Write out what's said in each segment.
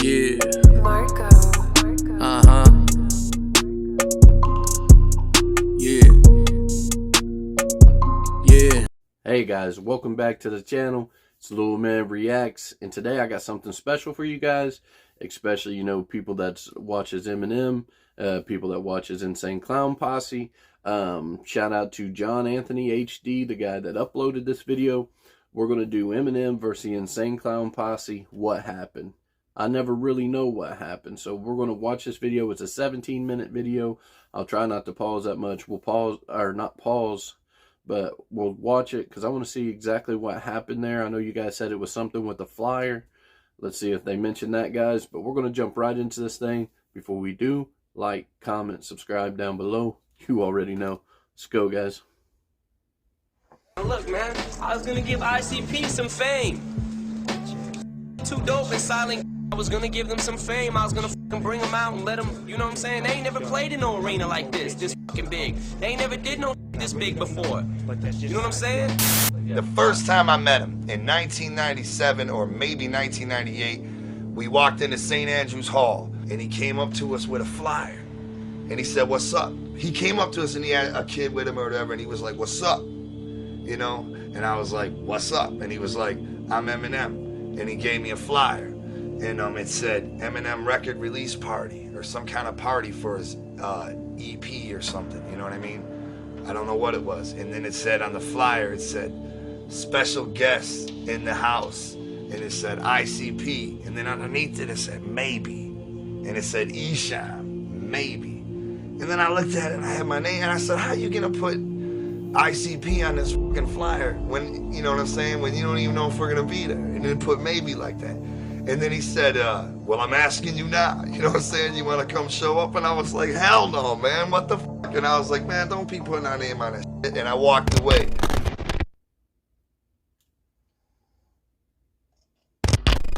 Yeah. Marco. Yeah. Yeah. Hey guys, welcome back to the channel. It's Little Man Reacts, and today I got something special for you guys, especially, people that watches Eminem, people that watches Insane Clown Posse. Shout out to John Anthony HD, the guy that uploaded this video. We're going to do Eminem versus the Insane Clown Posse. What happened? I never really know what happened. So we're going to watch this video. It's a 17-minute video. I'll try not to pause that much. We'll pause, or not pause, but we'll watch it because I want to see exactly what happened there. I know you guys said it was something with the flyer. Let's see if they mention that, guys. But we're going to jump right into this thing. Before we do, like, comment, subscribe down below. You already know. Let's go, guys. Look, man, I was gonna give Icp some fame. Too dope and silent. I was gonna give them some fame. I was gonna fucking bring them out and let them, you know what I'm saying? They ain't never played in no arena like this fucking big. They ain't never did no this big before. You know what I'm saying? The first time I met him in 1997 or maybe 1998, we walked into St. Andrew's Hall and he came up to us with a flyer and he said, "What's up?" He came up to us and he had a kid with him or whatever and he was like, "What's up?" You know, and I was like, "What's up?" And he was like, "I'm Eminem," and he gave me a flyer, and it said Eminem record release party or some kind of party for his EP or something. You know what I mean? I don't know what it was. And then it said on the flyer, it said special guests in the house, and it said Icp, and then underneath it said maybe, and it said Esham, maybe. And then I looked at it and I had my name, and I said, "How you gonna put Icp on this fucking flyer when, you know what I'm saying, when you don't even know if we're gonna be there?" And then put maybe like that. And then he said, "Well, I'm asking you now, you know what I'm saying, you wanna come show up?" And I was like, "Hell no, man, what the fuck?" And I was like, "Man, don't be putting our name on this shit." And I walked away.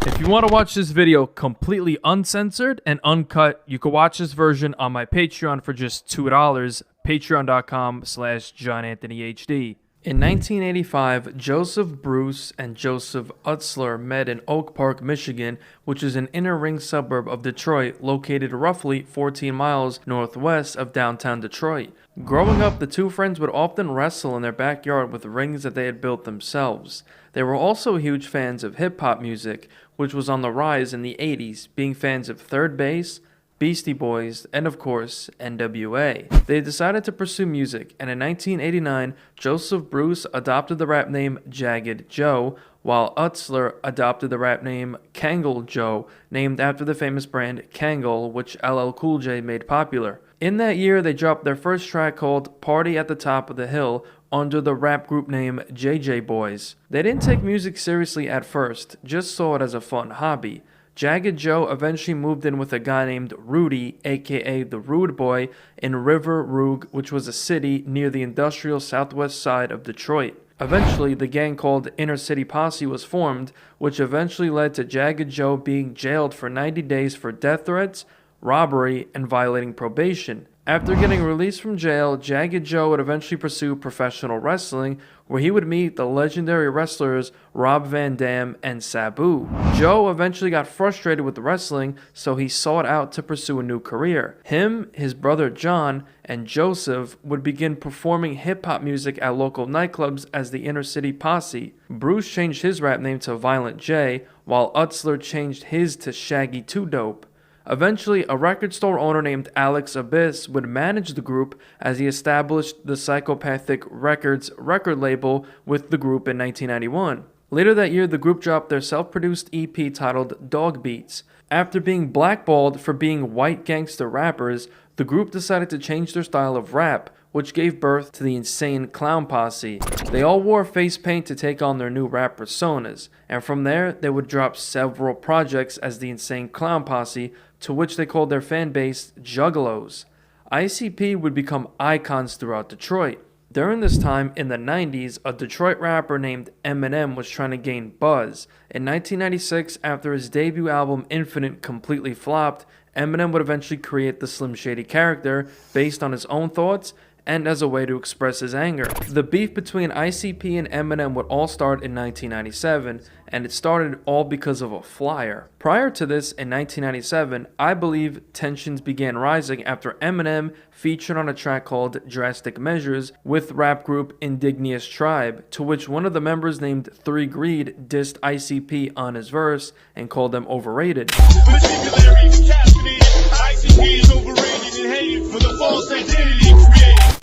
If you want to watch this video completely uncensored and uncut, you can watch this version on my Patreon for just $2, patreon.com/JohnAnthonyHD. In 1985, Joseph Bruce and Joseph Utzler met in Oak Park, Michigan, which is an inner ring suburb of Detroit located roughly 14 miles northwest of downtown Detroit. Growing up, the two friends would often wrestle in their backyard with rings that they had built themselves. They were also huge fans of hip-hop music, which was on the rise in the 80s, being fans of Third Base, Beastie Boys, and of course, NWA. They decided to pursue music, and in 1989, Joseph Bruce adopted the rap name Jagged Joe, while Utzler adopted the rap name Kangol Joe, named after the famous brand Kangol, which LL Cool J made popular. In that year, they dropped their first track called Party at the Top of the Hill under the rap group name JJ Boys. They didn't take music seriously at first, just saw it as a fun hobby. Jagged Joe eventually moved in with a guy named Rudy, aka the Rude Boy, in River Rouge, which was a city near the industrial southwest side of Detroit. Eventually, the gang called Inner City Posse was formed, which eventually led to Jagged Joe being jailed for 90 days for death threats, robbery, and violating probation. After getting released from jail, Jagged Joe would eventually pursue professional wrestling, where he would meet the legendary wrestlers Rob Van Dam and Sabu. Joe eventually got frustrated with wrestling, so he sought out to pursue a new career. Him, his brother John, and Joseph would begin performing hip-hop music at local nightclubs as the Inner City Posse. Bruce changed his rap name to Violent J, while Utzler changed his to Shaggy 2 Dope. Eventually, a record store owner named Alex Abyss would manage the group as he established the Psychopathic Records record label with the group in 1991. Later that year, the group dropped their self-produced EP titled Dog Beats. After being blackballed for being white gangster rappers, the group decided to change their style of rap, which gave birth to the Insane Clown Posse. They all wore face paint to take on their new rap personas, and from there, they would drop several projects as the Insane Clown Posse, to which they called their fan base Juggalos. Icp would become icons throughout Detroit. During this time, in the 90s, a Detroit rapper named Eminem was trying to gain buzz. In 1996, after his debut album Infinite completely flopped, Eminem would eventually create the Slim Shady character based on his own thoughts and as a way to express his anger. The beef between ICP and Eminem would all start in 1997, and it started all because of a flyer. Prior to this, in 1997, I believe tensions began rising after Eminem featured on a track called Drastic Measures with rap group Indignious Tribe, to which one of the members named 3 Greed dissed ICP on his verse and called them overrated.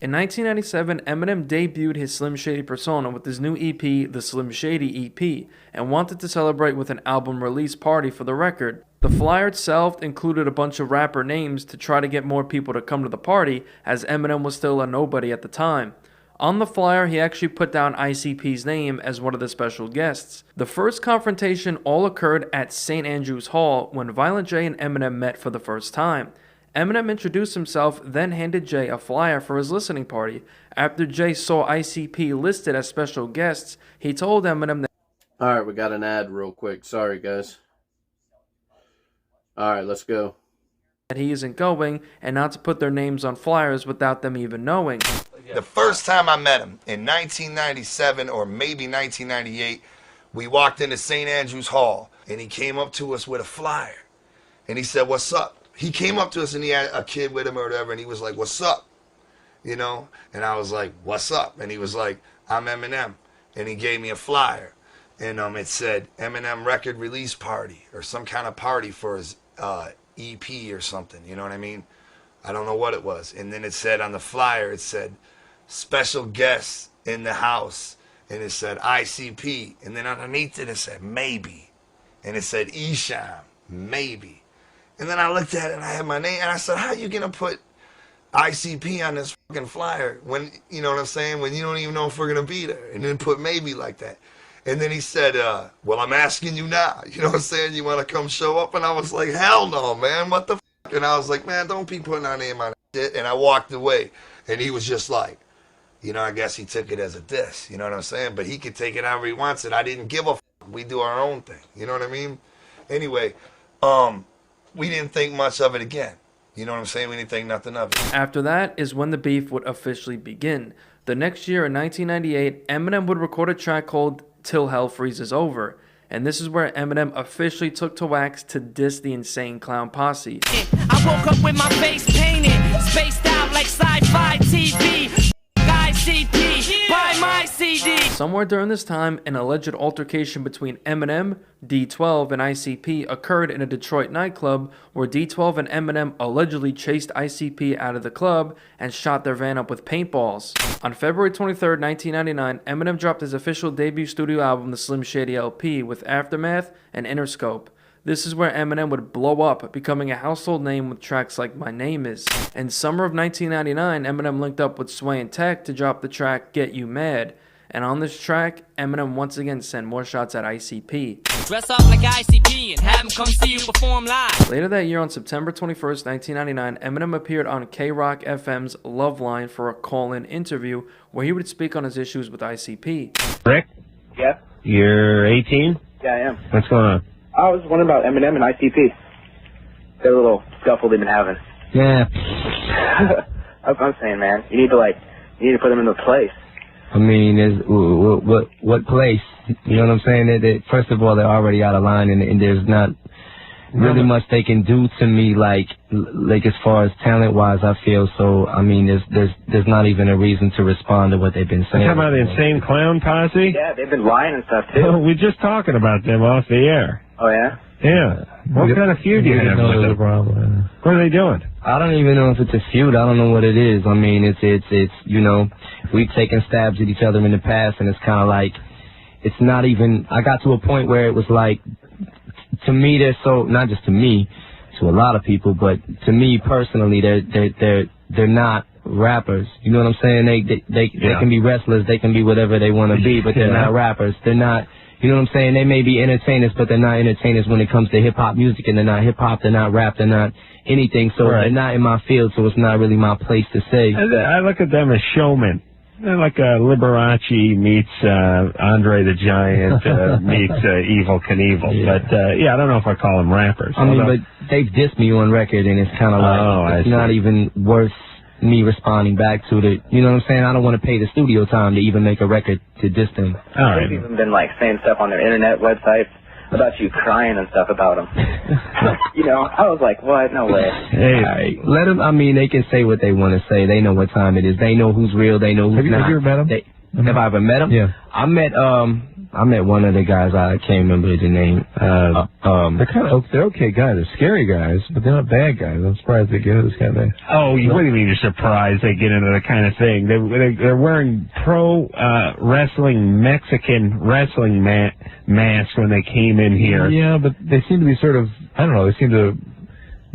In 1997, Eminem debuted his Slim Shady persona with his new EP, the Slim Shady EP, and wanted to celebrate with an album release party for the record. The flyer itself included a bunch of rapper names to try to get more people to come to the party, as Eminem was still a nobody at the time. On the flyer, he actually put down ICP's name as one of the special guests. The first confrontation all occurred at St. Andrew's Hall when Violent J and Eminem met for the first time. Eminem introduced himself, then handed Jay a flyer for his listening party. After Jay saw ICP listed as special guests, he told Eminem that... Alright, we got an ad real quick. Sorry, guys. Alright, let's go. ...that he isn't going, and not to put their names on flyers without them even knowing. The first time I met him, in 1997 or maybe 1998, we walked into St. Andrew's Hall, and he came up to us with a flyer. And he said, "What's up?" He came up to us and he had a kid with him or whatever, and he was like, "What's up?" You know? And I was like, "What's up?" And he was like, "I'm Eminem." And he gave me a flyer. And it said Eminem record release party or some kind of party for his EP or something. You know what I mean? I don't know what it was. And then it said on the flyer, it said special guests in the house. And it said ICP. And then underneath it, it said maybe. And it said Esham, maybe. And then I looked at it and I had my name and I said, "How you gonna put ICP on this fucking flyer when, you know what I'm saying, when you don't even know if we're gonna be there?" And then put maybe like that. And then he said, "Well, I'm asking you now. You know what I'm saying? You wanna come show up?" And I was like, "Hell no, man. What the fuck?" And I was like, "Man, don't be putting our name on that shit." And I walked away. And he was just like, you know, I guess he took it as a diss. You know what I'm saying? But he could take it however he wants it. I didn't give a fuck. We do our own thing. You know what I mean? Anyway, we didn't think much of it again. You know what I'm saying? We didn't think nothing of it. After that is when the beef would officially begin. The next year, in 1998, Eminem would record a track called Till Hell Freezes Over. And this is where Eminem officially took to wax to diss the Insane Clown Posse. I woke up with my face painted, spaced out like sci-fi TV. ICP, buy my CD. Somewhere during this time, an alleged altercation between Eminem, D12, and ICP occurred in a Detroit nightclub where D12 and Eminem allegedly chased ICP out of the club and shot their van up with paintballs. On February 23, 1999, Eminem dropped his official debut studio album, the Slim Shady LP, with Aftermath and Interscope. This is where Eminem would blow up, becoming a household name with tracks like My Name Is. In summer of 1999, Eminem linked up with Sway and Tech to drop the track Get You Mad. And on this track, Eminem once again sent more shots at ICP. Dress up like ICP and have him come see you perform live. Later that year, on September 21st, 1999, Eminem appeared on K-Rock FM's Love Line for a call-in interview where he would speak on his issues with ICP. Rick? Yeah? You're 18? Yeah, I am. What's going on? I was wondering about Eminem and ICP. That little scuffle they've been having. Yeah. That's what I'm saying, man. You need to put them in the place. I mean, what place? You know what I'm saying? That first of all, they're already out of line, and there's not really much they can do to me, like as far as talent-wise, I feel. So, I mean, there's not even a reason to respond to what they've been saying. You're talking about the Insane Clown Posse? Yeah, they've been lying and stuff, too. We're just talking about them off the air. Oh, yeah? Yeah. What kind of feud do you have with them? What are they doing? I don't even know if it's a feud. I don't know what it is. I mean, it's you know, we've taken stabs at each other in the past, and it's kind of like, it's not even, I got to a point where it was like, to me, they're so, not just to me, to a lot of people, but to me personally, they're not rappers. You know what I'm saying? They can be wrestlers, they can be whatever they want to be, but they're not rappers. They're not, you know what I'm saying? They may be entertainers, but they're not entertainers when it comes to hip-hop music, and they're not hip-hop, they're not rap, they're not anything, so they're not in my field, so it's not really my place to say. I look at them as showmen. They're like Liberace meets Andre the Giant meets Evel Knievel. Yeah. But, I don't know if I call them rappers. I mean, but they've dissed me on record, and it's kind of like, it's not even worth me responding back to the, you know what I'm saying? I don't want to pay the studio time to even make a record to diss them. They've even been like saying stuff on their internet websites about you crying and stuff about them. You know, I was like, what? No way. Hey, let them, I mean, they can say what they want to say. They know what time it is. They know who's real. They know who's not. Have you ever met them? Have I ever met them? Yeah. I met one of the guys. I can't remember the name. They're okay guys. They're scary guys, but they're not bad guys. I'm surprised they get into this kind of thing. Oh, what do you mean you're surprised they get into that kind of thing? They're wearing pro wrestling, Mexican wrestling masks when they came in here. Yeah, but they seem to be sort of, I don't know, they seem to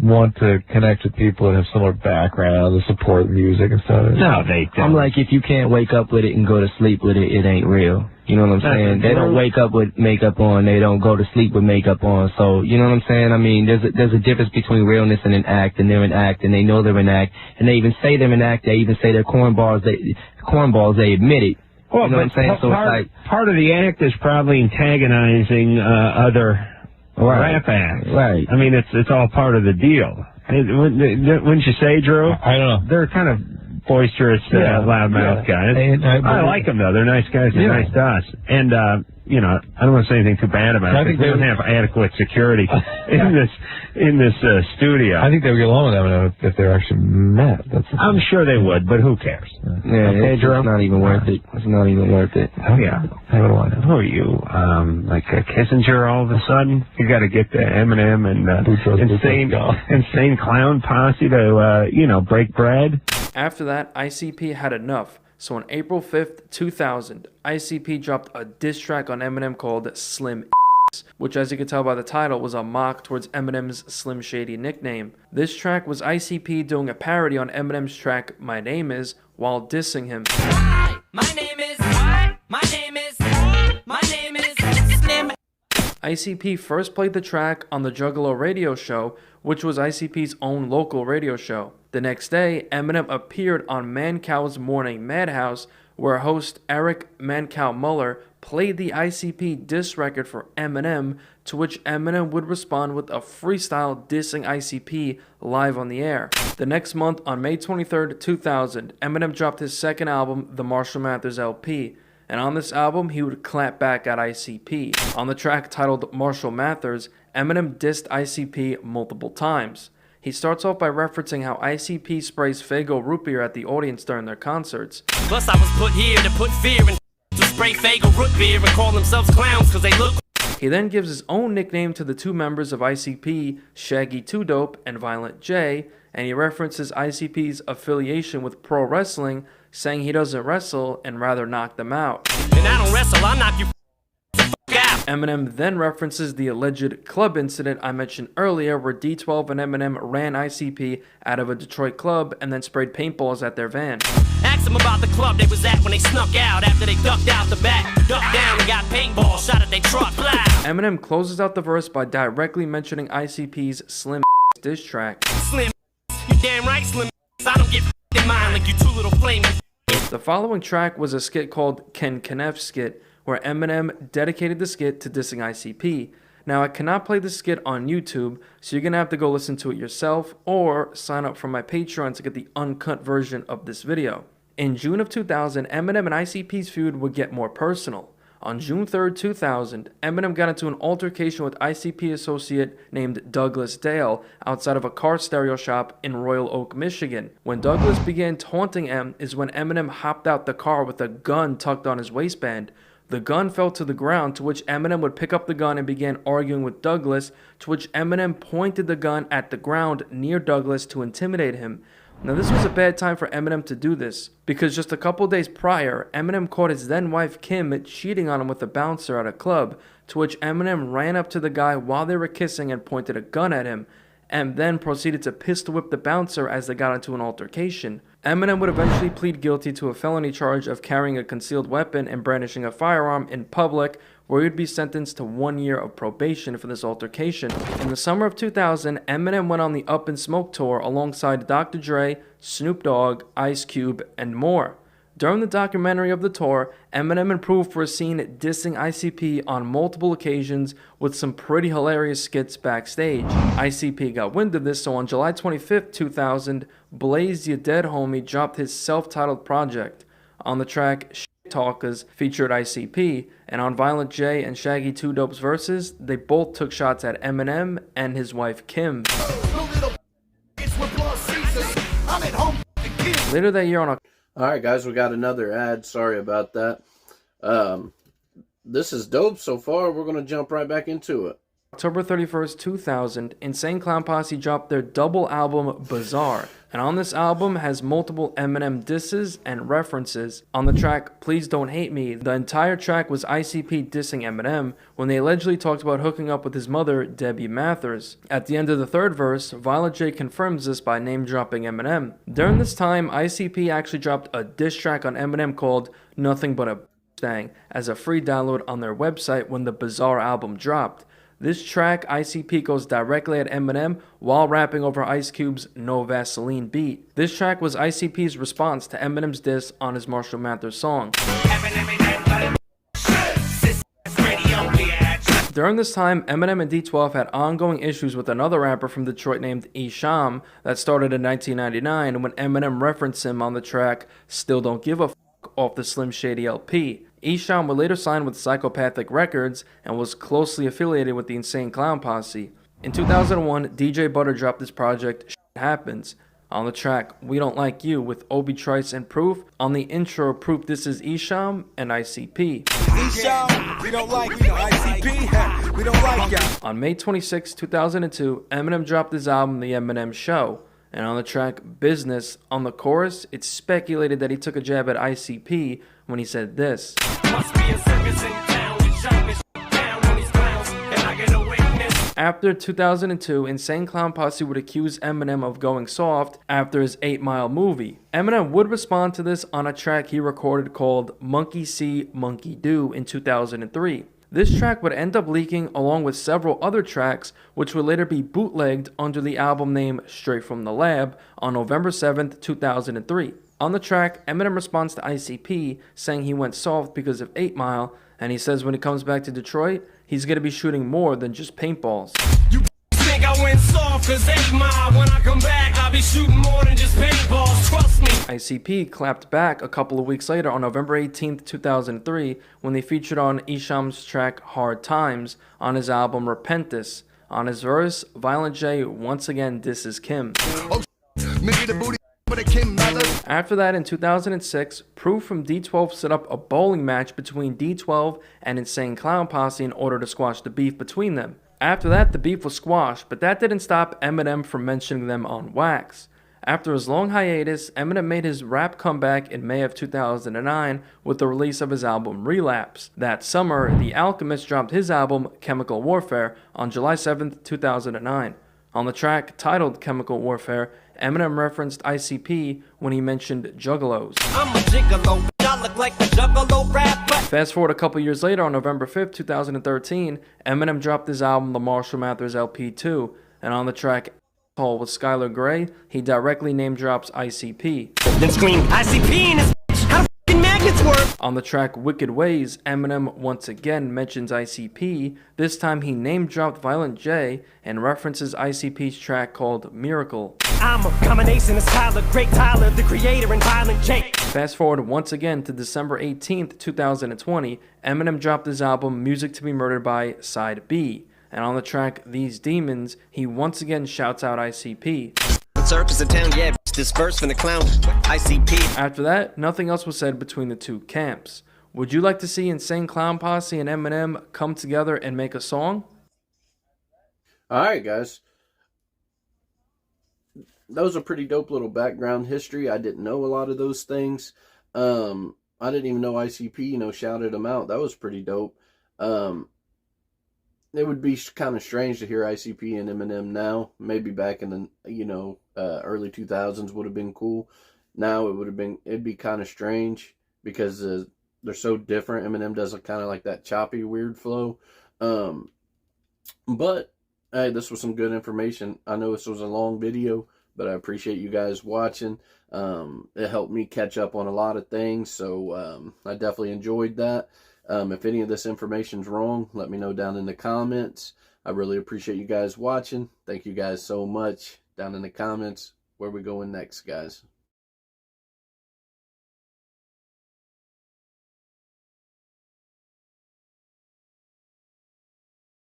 want to connect with people that have similar backgrounds, support music and stuff. No, they don't. I'm like, if you can't wake up with it and go to sleep with it, it ain't real. You know what I'm saying? They don't wake up with makeup on. They don't go to sleep with makeup on. So, you know what I'm saying? I mean, there's a difference between realness and an act, and they're an act, and they know they're an act, and they even say they're an act. They even say they're cornballs. They admit it. Well, you know what I'm saying? So it's like, part of the act is probably antagonizing other rap acts. Right. I mean, it's all part of the deal. Wouldn't you say, Drew? I don't know. They're kind of boisterous, loudmouth guys. I like them, though. They're nice guys. They're nice to us. And, you know, I don't want to say anything too bad about it. They don't have adequate security in this studio. I think they would get along with them if they're actually met. I'm sure they would, but who cares? Yeah, okay, it's not even worth it. It's not even worth it. Oh, yeah. Who are you? Like Kissinger all of a sudden? You got to get the Eminem and insane clown posse to, you know, break bread. After that, ICP had enough. So on April 5th, 2000, ICP dropped a diss track on Eminem called Slim, which, as you can tell by the title, was a mock towards Eminem's Slim Shady nickname. This track was ICP doing a parody on Eminem's track My Name Is while dissing him. Hi, my name is. My name is. My name is Slim. ICP first played the track on the Juggalo radio show, which was ICP's own local radio show. The next day, Eminem appeared on Mancow's Morning Madhouse, where host Eric Mancow Muller played the ICP diss record for Eminem, to which Eminem would respond with a freestyle dissing ICP live on the air. The next month, on May 23rd, 2000, Eminem dropped his second album, The Marshall Mathers LP. And on this album, he would clap back at ICP. On the track titled Marshall Mathers, Eminem dissed ICP multiple times. He starts off by referencing how ICP sprays Faygo root beer at the audience during their concerts. Plus I was put here to put fear in to spray Faygo root beer and call themselves clowns because they look. He then gives his own nickname to the two members of ICP, Shaggy 2 Dope and Violent J, and he references ICP's affiliation with pro wrestling, saying he doesn't wrestle and rather knock them out. And I don't wrestle, I'll knock you out. Eminem then references the alleged club incident I mentioned earlier, where D12 and Eminem ran ICP out of a Detroit club and then sprayed paintballs at their van. Ask them about the club they was at when they snuck out after they ducked out the back, ducked down and got paintballs shot at their truck. Blah. Eminem closes out the verse by directly mentioning ICP's Slim diss track. Slim, you damn right, Slim. I don't get in mind like you two little flaming. The following track was a skit called Ken Kneff Skit, where Eminem dedicated the skit to dissing ICP. Now, I cannot play the skit on YouTube, so you're going to have to go listen to it yourself or sign up for my Patreon to get the uncut version of this video. In June of 2000, Eminem and ICP's feud would get more personal. On June 3rd, 2000, Eminem got into an altercation with ICP associate named Douglas Dale outside of a car stereo shop in Royal Oak, Michigan. When Douglas began taunting him is when Eminem hopped out the car with a gun tucked on his waistband. The gun fell to the ground, to which Eminem would pick up the gun and began arguing with Douglas, to which Eminem pointed the gun at the ground near Douglas to intimidate him. Now, this was a bad time for Eminem to do this, because just a couple days prior, Eminem caught his then-wife Kim cheating on him with a bouncer at a club, to which Eminem ran up to the guy while they were kissing and pointed a gun at him, and then proceeded to pistol whip the bouncer as they got into an altercation. Eminem would eventually plead guilty to a felony charge of carrying a concealed weapon and brandishing a firearm in public, where he would be sentenced to 1 year of probation for this altercation. In the summer of 2000, Eminem went on the Up in Smoke tour alongside Dr. Dre, Snoop Dogg, Ice Cube, and more. During the documentary of the tour, Eminem and Proof were seen dissing ICP on multiple occasions with some pretty hilarious skits backstage. ICP got wind of this, so on July 25th, 2000, Blaze Ya Dead Homie dropped his self-titled project. On the track Shit Talkers featured ICP, and on Violent J and Shaggy 2 Dope's verses, they both took shots at Eminem and his wife Kim. Later that year on Alright guys, we got another ad. Sorry about that. This is dope so far. We're going to jump right back into it. October 31st, 2000, Insane Clown Posse dropped their double album, Bizarre. And on this album has multiple Eminem disses and references. On the track, Please Don't Hate Me, the entire track was ICP dissing Eminem when they allegedly talked about hooking up with his mother, Debbie Mathers. At the end of the third verse, Violent J confirms this by name-dropping Eminem. During this time, ICP actually dropped a diss track on Eminem called Nothing But a Thing as a free download on their website when the Bizarre album dropped. This track, ICP goes directly at Eminem while rapping over Ice Cube's No Vaseline beat. This track was ICP's response to Eminem's diss on his Marshall Mathers song. During this time, Eminem and D12 had ongoing issues with another rapper from Detroit named Esham that started in 1999 when Eminem referenced him on the track Still Don't Give a F*** off the Slim Shady LP. Esham would later sign with Psychopathic Records and was closely affiliated with the Insane Clown Posse. In 2001, DJ Butter dropped his project Shit Happens. On the track We Don't Like You with Obi Trice and Proof. On the intro, Proof disses Esham and ICP. Esham, we don't like you. ICP, we don't like you. On May 26, 2002, Eminem dropped his album The Eminem Show. And on the track Business, on the chorus, it's speculated that he took a jab at ICP when he said this. Must be a circus in town with sharpish down on these clowns, and I get a witness. After 2002, Insane Clown Posse would accuse Eminem of going soft after his 8 Mile movie. Eminem would respond to this on a track he recorded called Monkey See, Monkey Do in 2003. This track would end up leaking along with several other tracks, which would later be bootlegged under the album name Straight From The Lab on November 7th, 2003. On the track, Eminem responds to ICP, saying he went soft because of 8 Mile, and he says when he comes back to Detroit, he's going to be shooting more than just paintballs. You think I went soft cause 8 Mile, when I come back I'll be shooting more than just paintballs, trust me. ICP clapped back a couple of weeks later on November 18th, 2003, when they featured on Esham's track Hard Times on his album Repentis. On his verse, Violent J once again disses Kim. After that, in 2006, Proof from D12 set up a bowling match between D12 and Insane Clown Posse in order to squash the beef between them. After that, the beef was squashed, but that didn't stop Eminem from mentioning them on wax. After his long hiatus, Eminem made his rap comeback in May of 2009 with the release of his album Relapse. That summer, The Alchemist dropped his album Chemical Warfare on July 7th, 2009. On the track titled Chemical Warfare, Eminem referenced ICP when he mentioned juggalos. I'm a gigolo, I look like a juggalo rapper. Fast forward a couple years later, on November 5th, 2013, Eminem dropped his album The Marshall Mathers LP 2, and on the track Hall with Skylar Grey, he directly name drops ICP. Then scream ICP in his bitch, how f***ing magnets work? On the track Wicked Ways, Eminem once again mentions ICP. This time he name dropped Violent J and references ICP's track called Miracle. I'm a combination of Tyler, Great Tyler, the creator, and Violent J. Fast forward once again to December 18th, 2020, Eminem dropped his album Music to Be Murdered By Side B. And on the track These Demons, he once again shouts out ICP. The circus in town, yeah, this verse from the clown, ICP. After that, nothing else was said between the two camps. Would you like to see Insane Clown Posse and Eminem come together and make a song? Alright guys. That was a pretty dope little background history. I didn't know a lot of those things. I didn't even know ICP, shouted them out. That was pretty dope. It would be kind of strange to hear ICP and Eminem now. Maybe back in the, early 2000s would have been cool. Now it'd be kind of strange because they're so different. Eminem does kind of like that choppy, weird flow. But, hey, this was some good information. I know this was a long video, but I appreciate you guys watching. It helped me catch up on a lot of things, so I definitely enjoyed that. If any of this information's wrong, let me know down in the comments. I really appreciate you guys watching. Thank you guys so much. Down in the comments, where we going next, guys?